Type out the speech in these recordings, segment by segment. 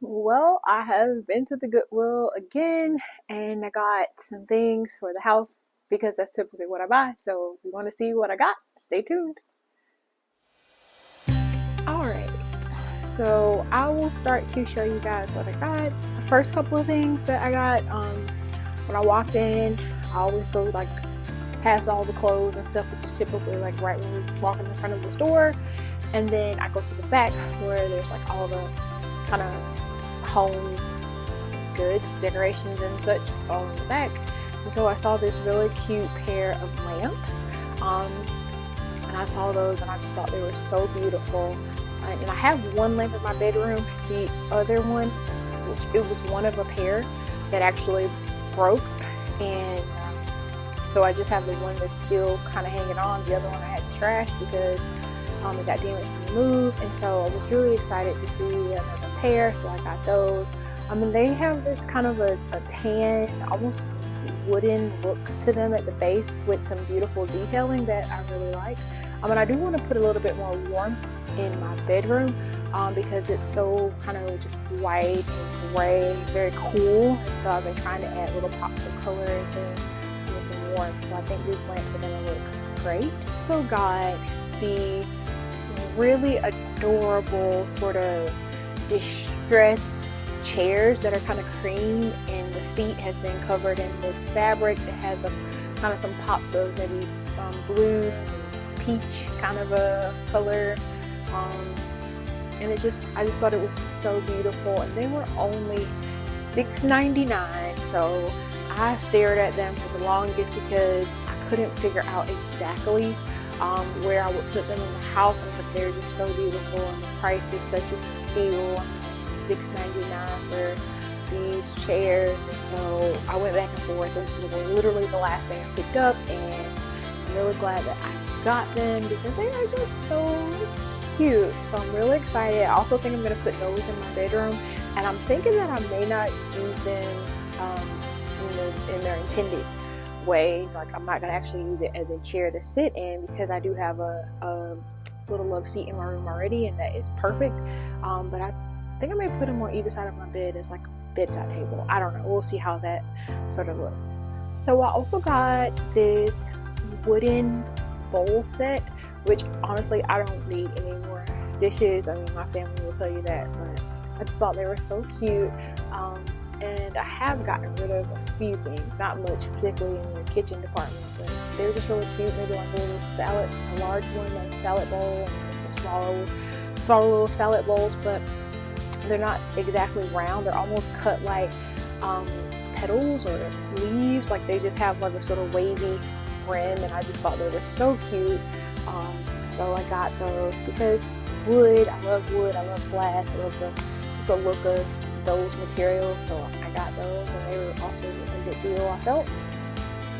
Well, I have been to the Goodwill again and I got some things for the house because that's typically what I buy. So if you want to see what I got, stay tuned. Alright, so I will start to show you guys what I got. The first couple of things that I got, when I walked in, I always go like past all the clothes and stuff, which is typically like right when we walk in the front of the store. And then I go to the back where there's like all the kind of home goods, decorations and such all in the back. And so I saw this really cute pair of lamps. And I saw those and I just thought they were so beautiful. And I have one lamp in my bedroom. The other one, which it was one of a pair that actually broke. And so I just have the one that's still kind of hanging on. The other one I had to trash because it got damaged in the move. And so I was really excited to see another pair. So I got those. And they have this kind of a tan, almost wooden look to them at the base with some beautiful detailing that I really like. And I do want to put a little bit more warmth in my bedroom because it's so kind of just white and gray. It's very cool. And so I've been trying to add little pops of color and things with some warmth. So I think these lamps are going to look great. So got these really adorable sort of distressed chairs that are kind of cream, and the seat has been covered in this fabric that has kind of some pops of maybe blues and peach kind of a color, and I just thought it was so beautiful. And they were only $6.99, so I stared at them for the longest because I couldn't figure out exactly where I would put them in the house. I was like, they're just so beautiful, and the price is such a steal. $6.99 for these chairs. And so I went back and forth, and they were literally the last thing I picked up, and I'm really glad that I got them because they are just so cute. So I'm really excited. I also think I'm going to put those in my bedroom, and I'm thinking that I may not use them in their intended way. Like, I'm not going to actually use it as a chair to sit in because I do have a little love seat in my room already, and that is perfect. But I think I may put them on either side of my bed as like a bedside table. I don't know. We'll see how that sort of looks. So I also got this wooden bowl set, which honestly I don't need any more dishes. I mean, my family will tell you that, but I just thought they were so cute. And I have gotten rid of a few things, not much, particularly in the kitchen department, but they were just really cute. Maybe like a little salad, a large one, a salad bowl, and some smaller little salad bowls, but they're not exactly round. They're almost cut like petals or leaves. Like they just have like a sort of wavy rim, and I just thought they were so cute. So I got those because wood, I love glass, I love just the look of those materials. So I got those, and they were also a good deal, I felt.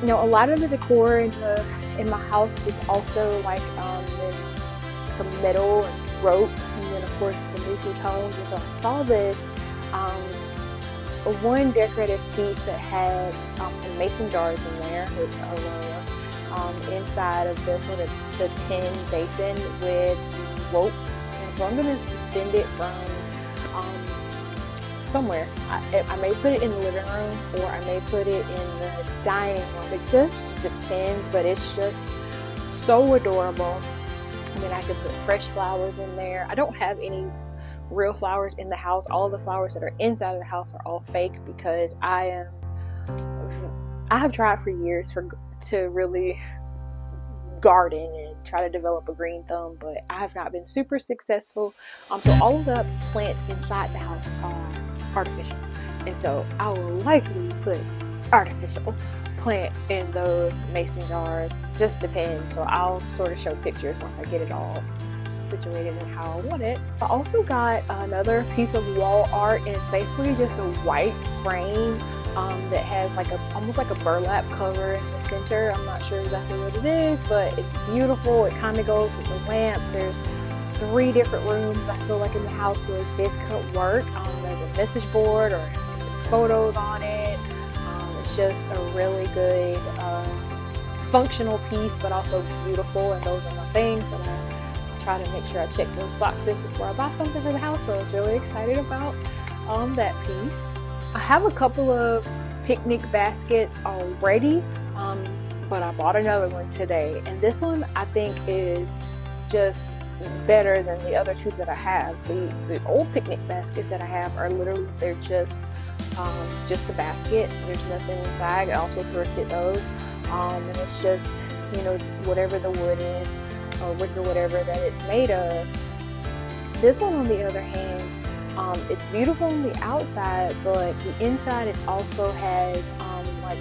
You know, a lot of the decor in my house is also like this metal and rope, and then of course the neutral tones. And so I saw this one decorative piece that had some mason jars in there, which I love, inside of the sort of the tin basin with some rope. And so I'm going to suspend it from somewhere. I may put it in the living room, or I may put it in the dining room. It just depends, but it's just so adorable. I mean, I could put fresh flowers in there. I don't have any real flowers in the house. All of the flowers that are inside of the house are all fake because I have tried for years to really garden and try to develop a green thumb, but I have not been super successful. So all of the plants inside the house are artificial, and so I will likely put artificial plants in those mason jars. Just depends. So I'll sort of show pictures once I get it all situated and how I want it. I also got another piece of wall art, and it's basically just a white frame that has like almost like a burlap cover in the center. I'm not sure exactly what it is, but it's beautiful. It kind of goes with the lamps. There's 3 different rooms I feel like in the house where this could work. There's a message board or photos on it. It's just a really good functional piece, but also beautiful, and those are my things, and I try to make sure I check those boxes before I buy something for the house, so I was really excited about that piece. I have a couple of picnic baskets already, but I bought another one today, and this one I think is just better than the other two that I have. The old picnic baskets that I have are literally, they're just the basket. There's nothing inside. I also thrifted those, and it's just, you know, whatever the wood is, or wood or whatever that it's made of. This one, on the other hand, it's beautiful on the outside, but the inside it also has like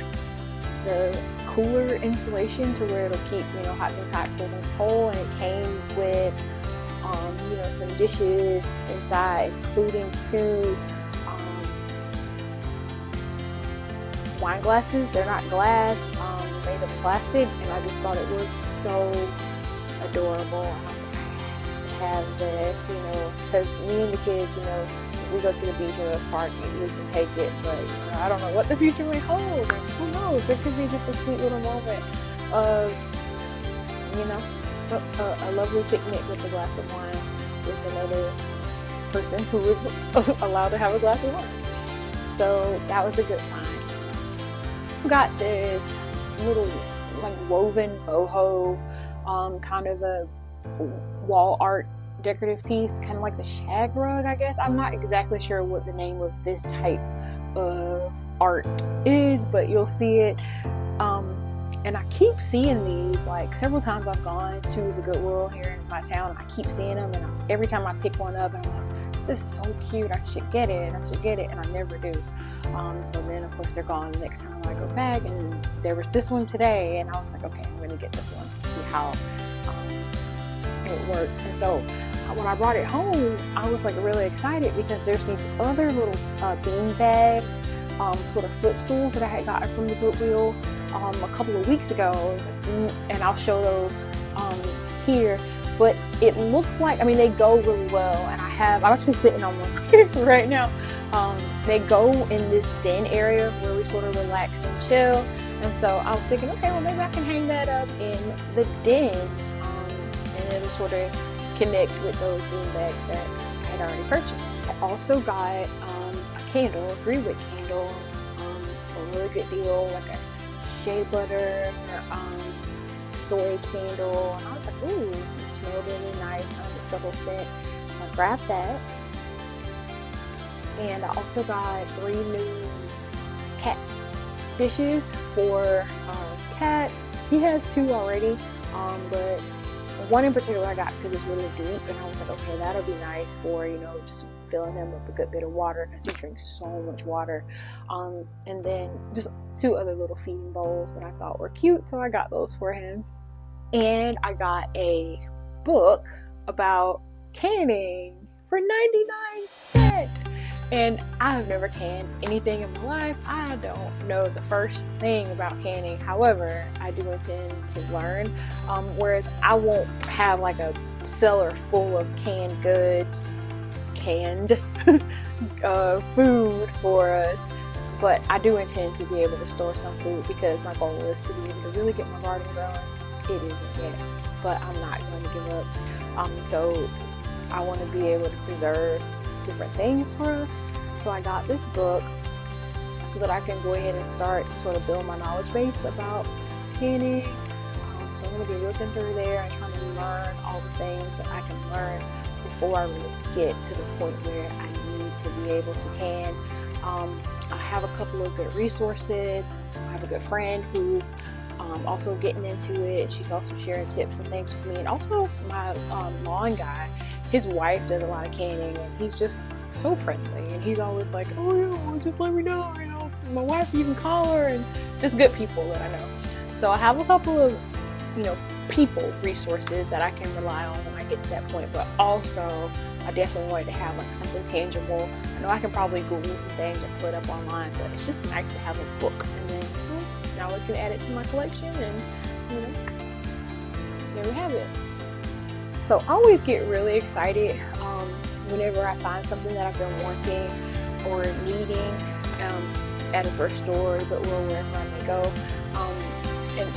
the cooler insulation to where it'll keep, you know, hot things hot, cold things cold. And it came with you know, some dishes inside, including two wine glasses. They're not glass, made of plastic, and I just thought it was so adorable. And I was like, I have this, you know, because me and the kids, you know, if we go to the beach or the park, we can take it, but you know, I don't know what the future may hold. And who knows? It could be just a sweet little moment of, you know, a lovely picnic with a glass of wine with another person who is allowed to have a glass of wine. So that was a good find. Got this little like woven boho, kind of a wall art decorative piece, kind of like the shag rug, I guess. I'm not exactly sure what the name of this type of art is, but you'll see it. And I keep seeing these, like several times I've gone to the Goodwill here in my town. I keep seeing them, and every time I pick one up, and I'm like, this is so cute, I should get it, and I never do. So then of course they're gone the next time I go back, and there was this one today, and I was like, okay, I'm gonna get this one, see how it works. And so when I brought it home, I was like really excited because there's these other little bean bag sort of footstools that I had gotten from the Goodwill a couple of weeks ago, and I'll show those here. But it looks like, I mean, they go really well, and I'm actually sitting on one right now. They go in this den area where we sort of relax and chill, and so I was thinking, okay, well maybe I can hang that up in the den, and it'll sort of connect with those bean bags that I had already purchased. I also got a candle, a 3-wick candle, for a really good deal, like a shea butter soy candle, and I was like, ooh, it smelled really nice, kind of a subtle scent, so I grabbed that. And I also got 3 new cat dishes for Cat. He has 2 already, but one in particular I got because it's really deep, and I was like, okay, that'll be nice for, you know, just filling him with a good bit of water because he drinks so much water. And then just 2 other little feeding bowls that I thought were cute, so I got those for him. And I got a book about canning for 99 cents. And I have never canned anything in my life. I don't know the first thing about canning. However, I do intend to learn. Whereas I won't have like a cellar full of canned goods, food for us. But I do intend to be able to store some food because my goal is to be able to really get my garden going. It isn't yet, but I'm not going to give up. So I want to be able to preserve different things for us. So I got this book so that I can go ahead and start to sort of build my knowledge base about canning. So I'm going to be looking through there and trying to learn all the things that I can learn before I really get to the point where I need to be able to can. I have a couple of good resources. I have a good friend who's also getting into it. She's also sharing tips and things with me, and also my lawn guy, his wife does a lot of canning, and he's just so friendly, and he's always like, oh yeah, well, just let me know, you know, my wife, you can call her, and just good people that I know. So I have a couple of, you know, people resources that I can rely on when I get to that point, but also I definitely wanted to have like something tangible. I know I can probably Google some things and put up online, but it's just nice to have a book, and then now I can add it to my collection, and you know, there we have it. So I always get really excited whenever I find something that I've been wanting or needing at a thrift store, but wherever I may go. And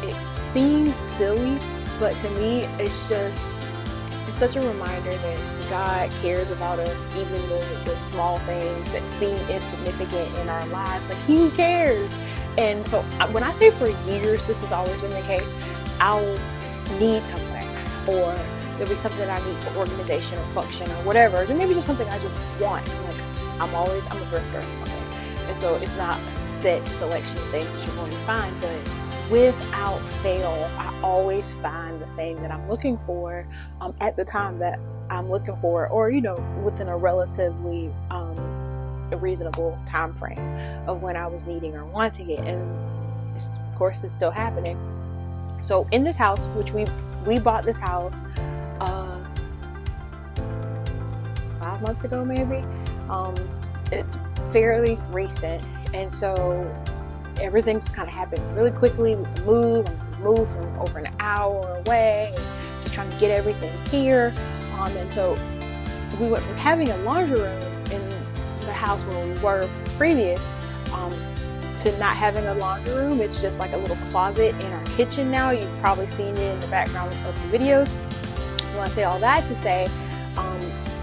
it seems silly, but to me it's such a reminder that God cares about us, even the small small things that seem insignificant in our lives. Like, who cares? And so when I say for years, this has always been the case. I'll need something, or there'll be something that I need for organization or function or whatever. Or maybe just something I just want. Like, I'm a thrifter. Okay? And so it's not a set selection of things that you're going to find, but without fail, I always find the thing that I'm looking for at the time that I'm looking for, or within a relatively a reasonable time frame of when I was needing or wanting it. And of course, it's still happening. So in this house, which we bought this house 5 months ago, maybe. It's fairly recent, and so everything just kind of happened really quickly with the move. We moved from over an hour away, and just trying to get everything here. And so we went from having a laundry room in the house where we were previous to not having a laundry room. It's just like a little closet in our kitchen now. You've probably seen it in the background of the videos. Well, I say all that to say,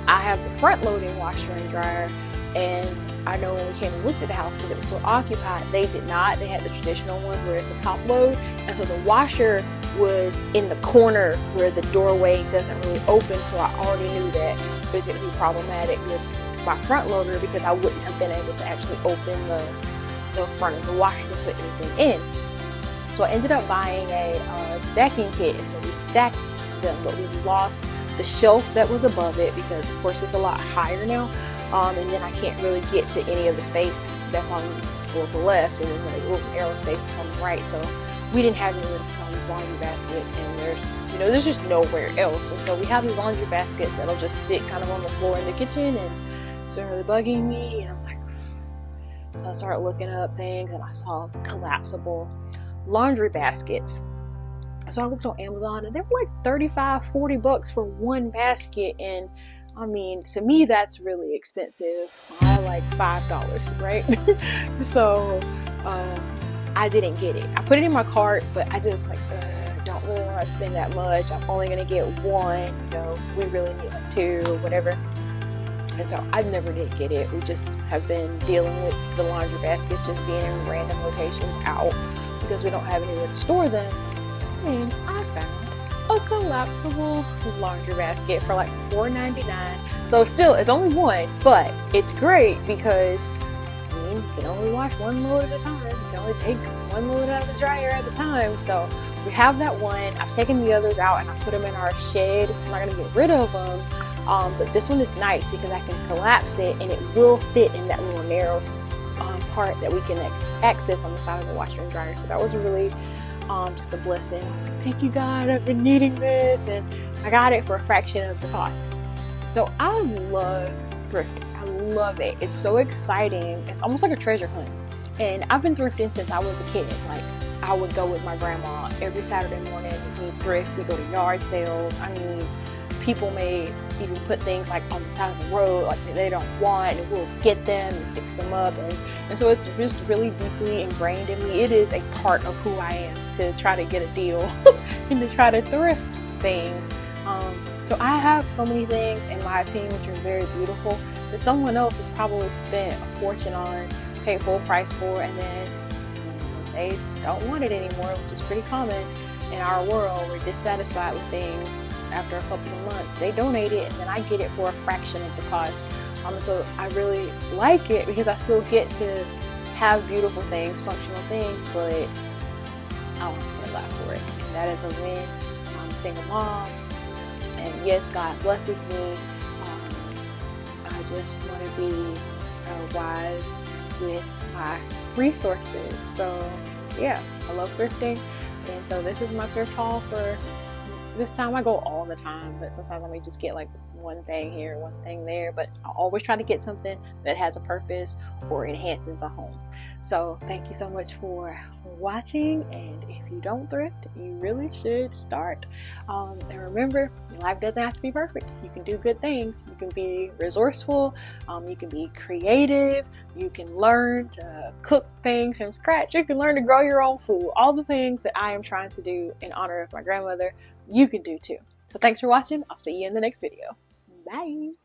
I have the front-loading washer and dryer, and I know when we came and looked at the house, because it was so occupied, they did not. They had the traditional ones where it's a top load, and so the washer was in the corner where the doorway doesn't really open, so I already knew that it was going to be problematic with my front loader, because I wouldn't have been able to actually open the front of the washer to put anything in. So I ended up buying a stacking kit, and so we stacked them, but we lost the shelf that was above it, because of course it's a lot higher now, and then I can't really get to any of the space that's on the left, and then the little arrow space that's on the right. So we didn't have any room to put on these laundry baskets, and there's just nowhere else. And so we have these laundry baskets that'll just sit kind of on the floor in the kitchen, and it's been really bugging me. And I'm like, so I started looking up things, and I saw collapsible laundry baskets. So I looked on Amazon, and they were like $35-40 for one basket. And I mean, to me, that's really expensive. I like $5, right? So I didn't get it. I put it in my cart, but I just don't really want to spend that much. I'm only gonna get one. We really need like two or whatever. And so I never did get it. We just have been dealing with the laundry baskets just being in random locations out, because we don't have anywhere to store them. And I found a collapsible laundry basket for like $4.99. So still, it's only one, but it's great because you can only wash one load at a time. You can only take one load out of the dryer at a time. So we have that one. I've taken the others out and I put them in our shed. I'm not gonna get rid of them, but this one is nice because I can collapse it and it will fit in that little narrow part that we can access on the side of the washer and dryer. So that was really just a blessing. I was like, thank you, God, I've been needing this, and I got it for a fraction of the cost. So I love thrifting. I love it. It's so exciting. It's almost like a treasure hunt. And I've been thrifting since I was a kid. Like, I would go with my grandma every Saturday morning. We thrift. We go to yard sales. I mean, people may even put things like on the side of the road, like that they don't want, and we'll get them and fix them up. And so it's just really deeply ingrained in me. It is a part of who I am to try to get a deal and to try to thrift things. So I have so many things, in my opinion, which are very beautiful, that someone else has probably spent a fortune on, paid full price for, and then they don't want it anymore, which is pretty common in our world. We're dissatisfied with things after a couple of months. They donate it, and then I get it for a fraction of the cost. So I really like it because I still get to have beautiful things, functional things, but I don't pay a lot for it. And that is a win. I'm a single mom, and yes, God blesses me. I just want to be wise with my resources. So yeah, I love thrifting, and so this is my thrift haul for this time. I go all the time, but sometimes I may just get like one thing here, one thing there, but I always try to get something that has a purpose or enhances the home. So thank you so much for watching, and if you don't thrift, you really should start. And remember, life doesn't have to be perfect. You can do good things. You can be resourceful, you can be creative, you can learn to cook things from scratch, you can learn to grow your own food. All the things that I am trying to do in honor of my grandmother, you can do too. So thanks for watching. I'll see you in the next video. Bye.